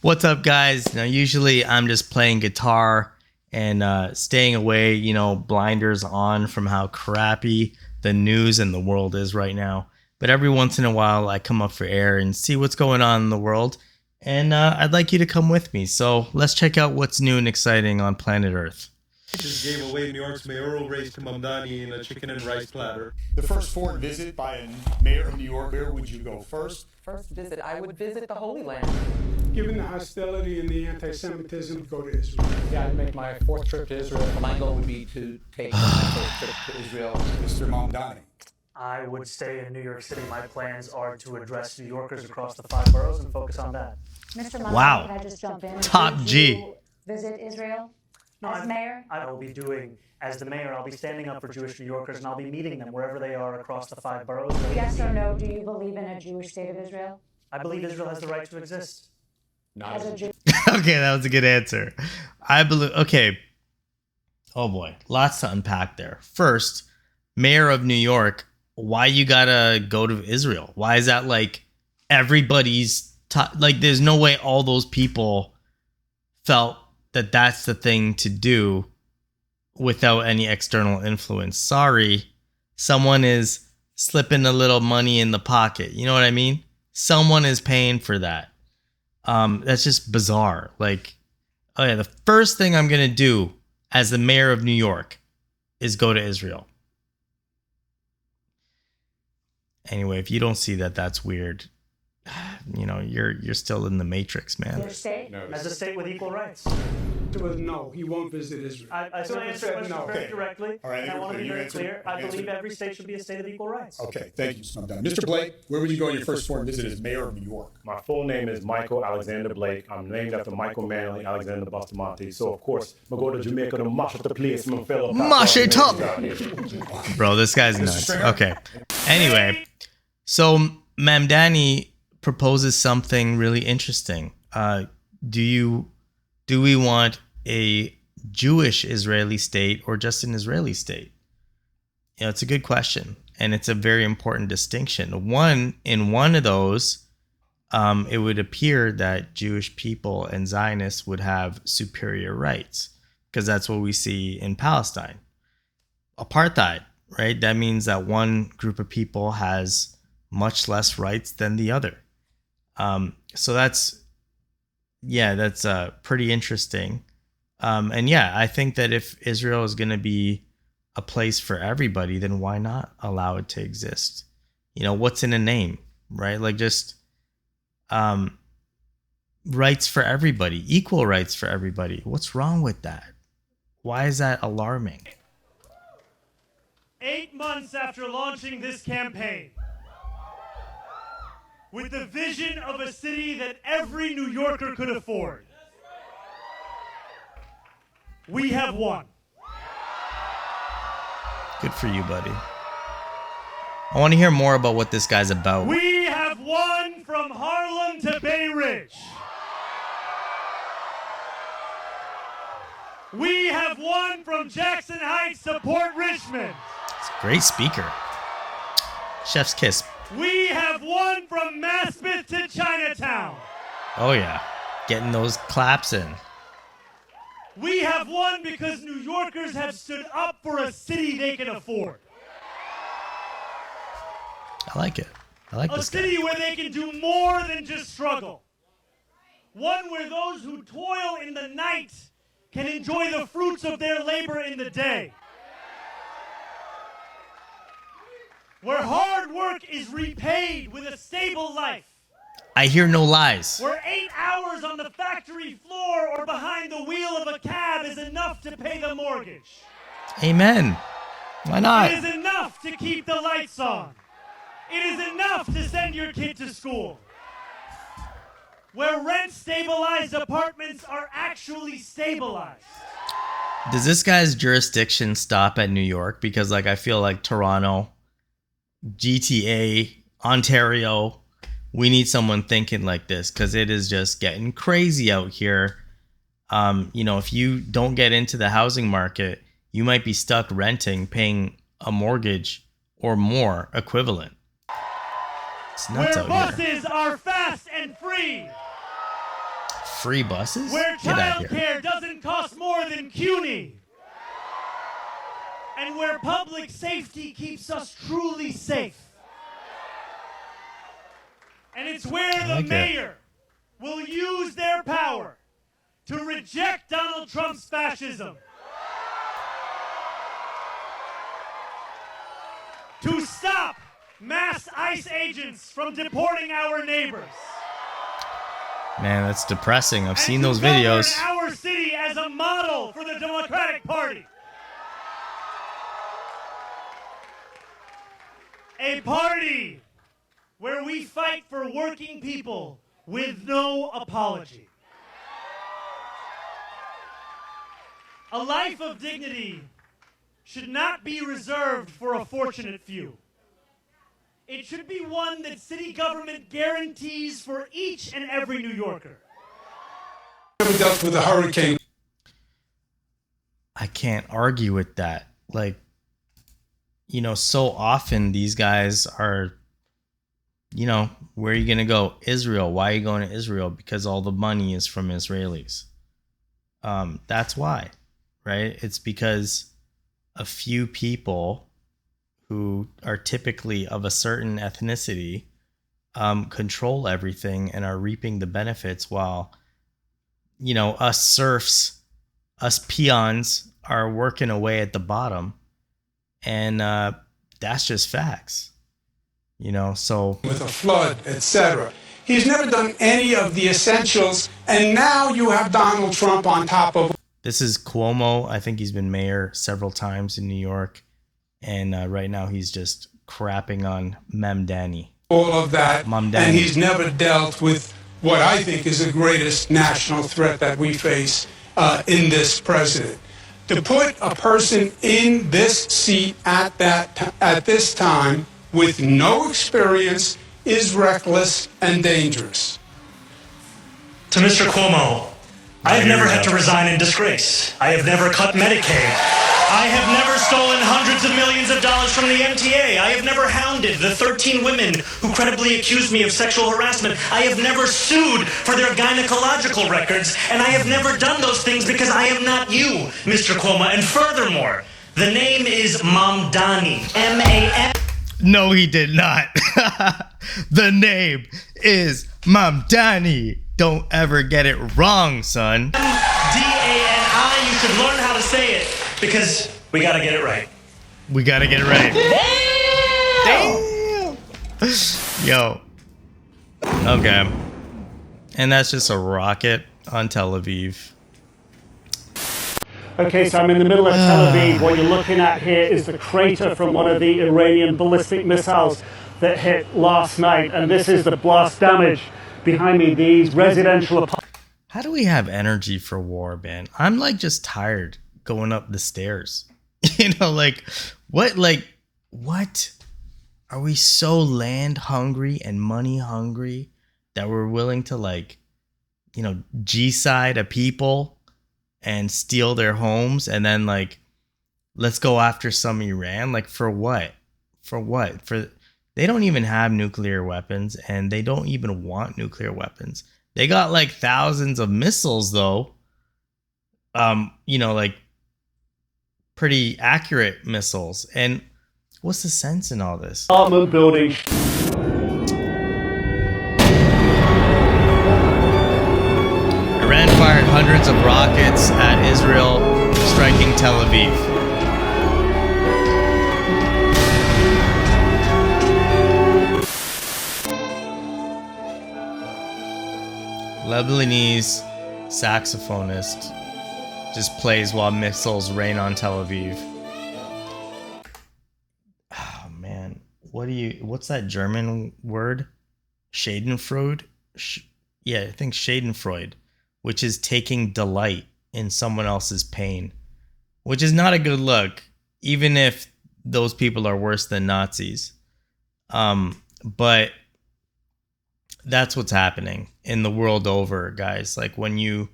What's up, guys? Now, usually I'm just playing guitar and staying away, blinders on from how crappy the news and the world is right now. But every once in a while, I come up for air and see what's going on in the world. And I'd like you to come with me. So let's check out what's new and exciting on planet Earth. Just gave away New York's mayoral race to Mamdani in a chicken and rice platter. The first foreign visit by a mayor of New York, where would you go first? First visit, I would visit the Holy Land. Given the hostility and the anti-Semitism, go to Israel. Yeah, I'd make my fourth trip to Israel. My goal would be to take my first trip to Israel. Mr. Mamdani. I would stay in New York City. My plans are to address New Yorkers across the 5 boroughs and focus on that. Mr. Mamdani, Wow. can I just jump in? Top Did G. you visit Israel No, as mayor? I will be doing, as the mayor, I'll be standing up for Jewish New Yorkers and I'll be meeting them wherever they are across the 5 boroughs. Yes or no, do you believe in a Jewish state of Israel? I believe Israel has the right to exist. As a Jew? Okay, that was a good answer. I believe. Okay. Oh boy, lots to unpack there. First, mayor of New York. Why you gotta go to Israel? Why is that like everybody's like? There's no way all those people felt that that's the thing to do without any external influence. Sorry, someone is slipping a little money in the pocket. You know what I mean? Someone is paying for that. That's just bizarre. Like, oh yeah, the first thing I'm gonna do as the mayor of New York is go to Israel. Anyway, if you don't see that, that's weird. You're still in the matrix, man. Your state? No, As a state with equal rights. No, he won't visit Israel. I still answer the question no. very Okay. directly. All right, and I want to be you very answered- clear. I you believe answered. every state should be a state of equal rights. Okay, thank you, Mr. Mamdani. Mr. Blake, where would you go on your first foreign visit as mayor of New York? My full name is Michael Alexander Blake. I'm named after Michael Manley Alexander Bustamante. So, of course, I'm going to go to Jamaica to mash up the place. Mash it up! Bro, this guy's nuts. Stringer? Okay. Anyway, so Mamdani proposes something really interesting. Do we want a Jewish Israeli state or just an Israeli state? It's a good question, and it's a very important distinction. In one of those, it would appear that Jewish people and Zionists would have superior rights, because that's what we see in Palestine. Apartheid, right? That means that one group of people has much less rights than the other. So that's pretty interesting. I think that if Israel is going to be a place for everybody, then why not allow it to exist? What's in a name, right? Like just rights for everybody, equal rights for everybody. What's wrong with that? Why is that alarming? 8 months after launching this campaign, with the vision of a city that every New Yorker could afford, we have won. Good for you, buddy. I want to hear more about what this guy's about. We have won from Harlem to Bay Ridge. We have won from Jackson Heights to Port Richmond. It's a great speaker. Chef's kiss. We have won from Maspeth to Chinatown. Oh yeah, getting those claps in. We have won because New Yorkers have stood up for a city they can afford. I like it. I like A this guy. city where they can do more than just struggle. One where those who toil in the night can enjoy the fruits of their labor in the day. Where hard work is repaid with a stable life. I hear no lies. Where 8 hours on the factory floor or behind the wheel of a cab is enough to pay the mortgage. Amen. Why not? It is enough to keep the lights on. It is enough to send your kid to school. Where rent-stabilized apartments are actually stabilized. Does this guy's jurisdiction stop at New York? Because I feel like Toronto, GTA, Ontario, we need someone thinking like this, because it is just getting crazy out here. If you don't get into the housing market, you might be stuck renting, paying a mortgage or more equivalent. It's nuts Where out here. buses are fast and free. Free buses? Where Get out of here. childcare doesn't cost more than CUNY. And where public safety keeps us truly safe. And it's where the like it. mayor will use their power to reject Donald Trump's fascism. To stop mass ICE agents from deporting our neighbors. Man, that's depressing. I've seen and to those govern videos. our city as a model for the Democratic Party. A party where we fight for working people with no apology. A life of dignity should not be reserved for a fortunate few. It should be one that city government guarantees for each and every New Yorker. Never dealt with a hurricane. I can't argue with that. Like, you know, so often these guys are, you know, where are you going to go? Israel. Why are you going to Israel? Because all the money is from Israelis. That's why, right? It's because a few people who are typically of a certain ethnicity control everything and are reaping the benefits while, you know, us serfs, us peons are working away at the bottom. And that's just facts, you know, so. With a flood, etc. He's never done any of the essentials, and now you have Donald Trump on top of. This is Cuomo. I think he's been mayor several times in New York. And right now he's just crapping on Mamdani. All of that, Mamdani. and he's never dealt with what I think is the greatest national threat that we face in this president. To put a person in this seat at this time with no experience is reckless and dangerous. To Mr. Cuomo, I have never had to resign in disgrace. I have never cut Medicaid. I have never stolen hundreds of millions of dollars from the MTA. I have never hounded the 13 women who credibly accused me of sexual harassment. I have never sued for their gynecological records. And I have never done those things because I am not you, Mr. Cuomo. And furthermore, the name is Mamdani. M-A-M. No, he did not. The name is Mamdani. Don't ever get it wrong, son. D-A-N-I. You should learn how to say it because we got to get it right. We got to get it right. Damn. Yo. Okay. And that's just a rocket on Tel Aviv. Okay, so I'm in the middle of Tel Aviv. What you're looking at here is the crater from one of the Iranian ballistic missiles that hit last night. And this is the blast damage behind me. These residential apartments. How do we have energy for war, man? I'm like just tired going up the stairs. You know, like what? Are we so land hungry and money hungry that we're willing to, like, you know, G-side a people and steal their homes and then, like, let's go after some Iran? Like, for what? For what? They don't even have nuclear weapons, and they don't even want nuclear weapons. They got like thousands of missiles though. You know, like pretty accurate missiles. And what's the sense in all this? Apartment building. Iran fired hundreds of rockets at Israel, striking Tel Aviv. Lebanese saxophonist just plays while missiles rain on Tel Aviv. Oh man, what's that German word? Schadenfreude? Yeah, I think schadenfreude, which is taking delight in someone else's pain, which is not a good look, even if those people are worse than Nazis. But that's what's happening in the world over, guys. Like, when you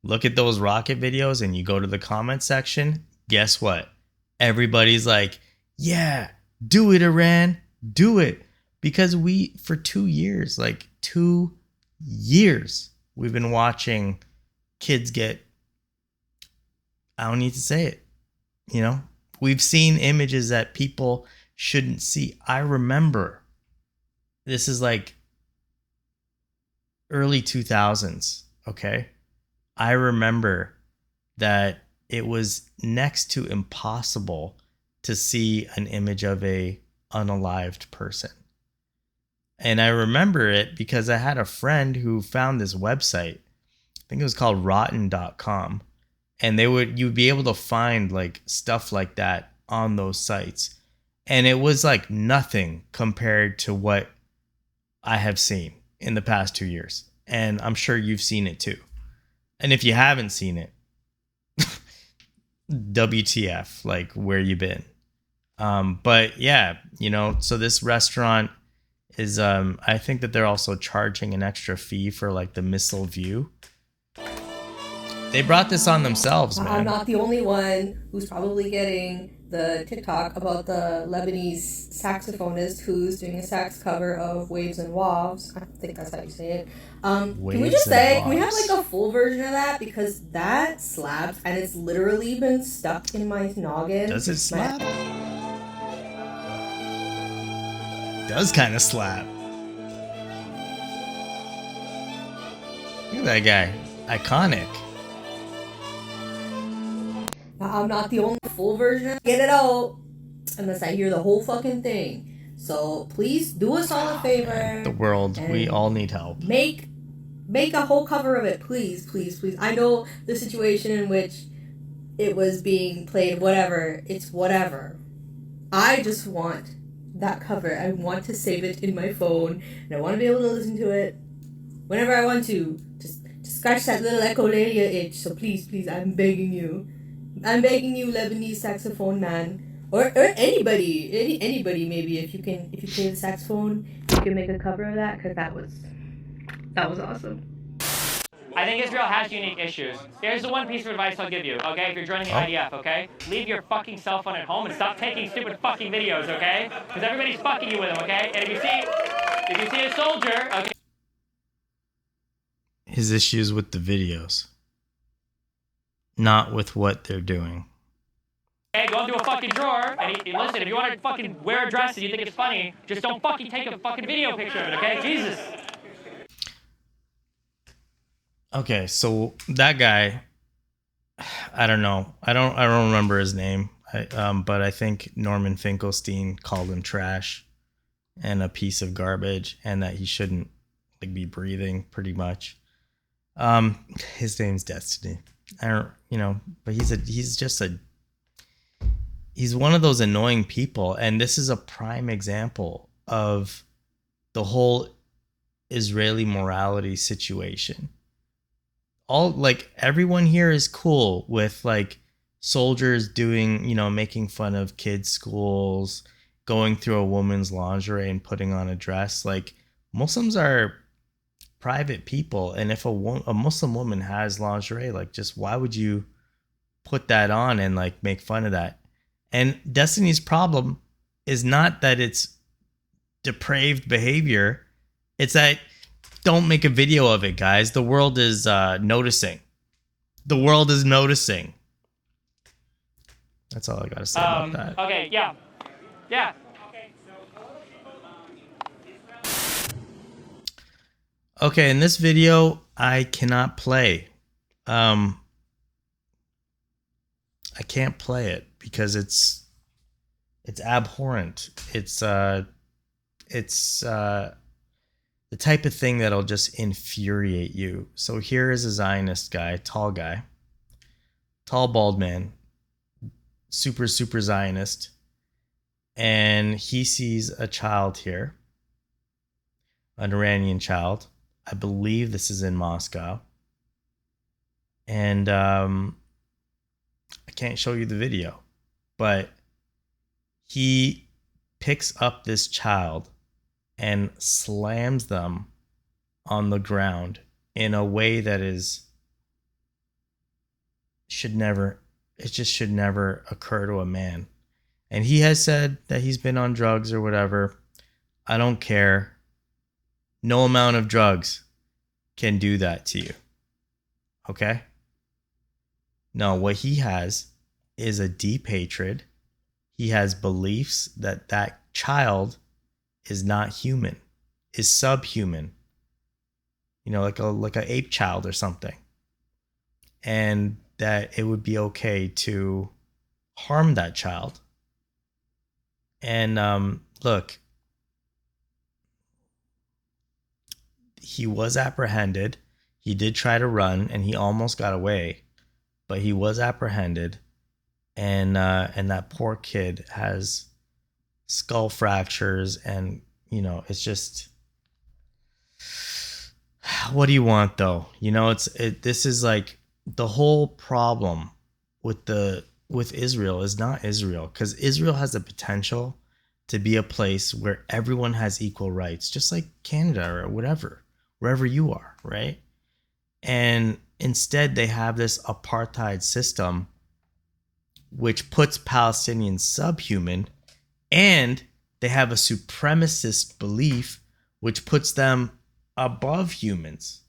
look at those rocket videos and you go to the comment section, guess what? Everybody's like, yeah, do it, Iran, do it. Because for 2 years, like 2 years, We've been watching kids get, I don't need to say it, you know? We've seen images that people shouldn't see. I remember, this is like early 2000s, okay? I remember that it was next to impossible to see an image of a unalived person. And I remember it because I had a friend who found this website. I think it was called rotten.com. And you'd be able to find like stuff like that on those sites. And it was like nothing compared to what I have seen in the past 2 years. And I'm sure you've seen it too. And if you haven't seen it, WTF, like where you been? But yeah, you know, so this restaurant is, I think that they're also charging an extra fee for like the missile view. They brought this on themselves, man. I'm not the only one who's probably getting the TikTok about the Lebanese saxophonist who's doing a sax cover of Waves and Waves. I think that's how you say it. Can we just say, can we have like a full version of that? Because that slaps and it's literally been stuck in my noggin. Does it slap? Does kind of slap. Look at that guy. Iconic. Now, I'm not the only full version. Get it out unless I hear the whole fucking thing. So please do us all a favor. The world, we all need help. Make a whole cover of it, please, please, please. I know the situation in which it was being played, whatever. It's whatever. I just want that cover. I want to save it in my phone, and I want to be able to listen to it whenever I want to. Just scratch that little echolalia itch. So please, please, I'm begging you. I'm begging you, Lebanese saxophone man, or anybody, anybody maybe, if you play the saxophone, you can make a cover of that, because that was awesome. I think Israel has unique issues. Here's the one piece of advice I'll give you, okay? If you're joining the IDF, okay? Leave your fucking cell phone at home and stop taking stupid fucking videos, okay? Because everybody's fucking you with them, okay? And if you see a soldier, okay? His issues with the videos, not with what they're doing. Hey, go into a fucking drawer and listen, if you want to fucking wear a dress and you think it's funny, just don't fucking take a fucking video picture of it, okay? Jesus. Okay, so that guy, I don't know. I don't remember his name. But I think Norman Finkelstein called him trash and a piece of garbage, and that he shouldn't like be breathing pretty much. His name's Destiny. I don't, you know, but he's one of those annoying people, and this is a prime example of the whole Israeli morality situation. All like everyone here is cool with like soldiers doing, you know, making fun of kids' schools, going through a woman's lingerie and putting on a dress. Like Muslims are private people, and if a Muslim woman has lingerie, like just why would you put that on and like make fun of that? And Destiny's problem is not that it's depraved behavior, it's that don't make a video of it, guys. The world is noticing. The world is noticing. That's all I gotta say about that. Okay, yeah. Okay, in this video, I cannot play. I can't play it because it's abhorrent. It's the type of thing that'll just infuriate you. So here is a Zionist guy, tall bald man, super Zionist, and he sees a child here, an Iranian child. I believe this is in Moscow. And I can't show you the video, but he picks up this child and slams them on the ground in a way that should never occur to a man. And he has said that he's been on drugs or whatever. I don't care. No amount of drugs can do that to you. Okay? No, what he has is a deep hatred. He has beliefs that that child is not human, is subhuman. You know, like a ape child or something. And that it would be okay to harm that child. And look, he was apprehended. He did try to run, and he almost got away, but he was apprehended. And that poor kid has skull fractures, and you know, it's just, what do you want though? You know, this is like the whole problem with Israel is not Israel, because Israel has the potential to be a place where everyone has equal rights, just like Canada or whatever, wherever you are, right? And instead they have this apartheid system which puts Palestinians subhuman, and they have a supremacist belief which puts them above humans.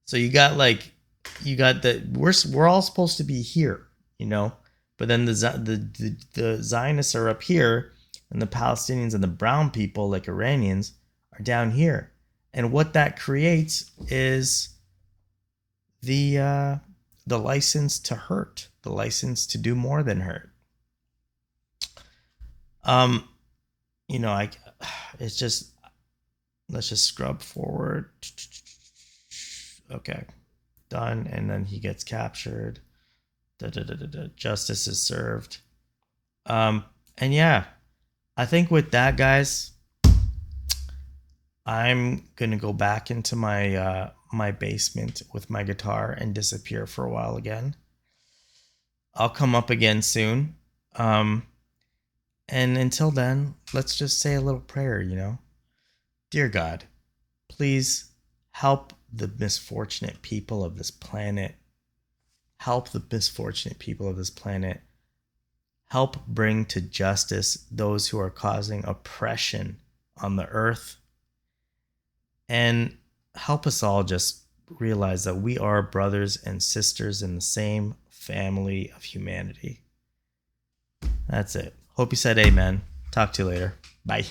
So you got we're all supposed to be here, you know, but then the Zionists are up here, and the Palestinians and the brown people, like Iranians, are down here. And what that creates is the license to hurt, the license to do more than hurt. You know, it's just, let's just scrub forward. Okay, done. And then he gets captured. Justice is served. And yeah, I think with that, guys, I'm gonna go back into my my basement with my guitar and disappear for a while again. I'll come up again soon. And until then, let's just say a little prayer, you know. Dear God, please help the misfortunate people of this planet. Help the misfortunate people of this planet. Help bring to justice those who are causing oppression on the earth. And help us all just realize that we are brothers and sisters in the same family of humanity. That's it. Hope you said amen. Talk to you later. Bye.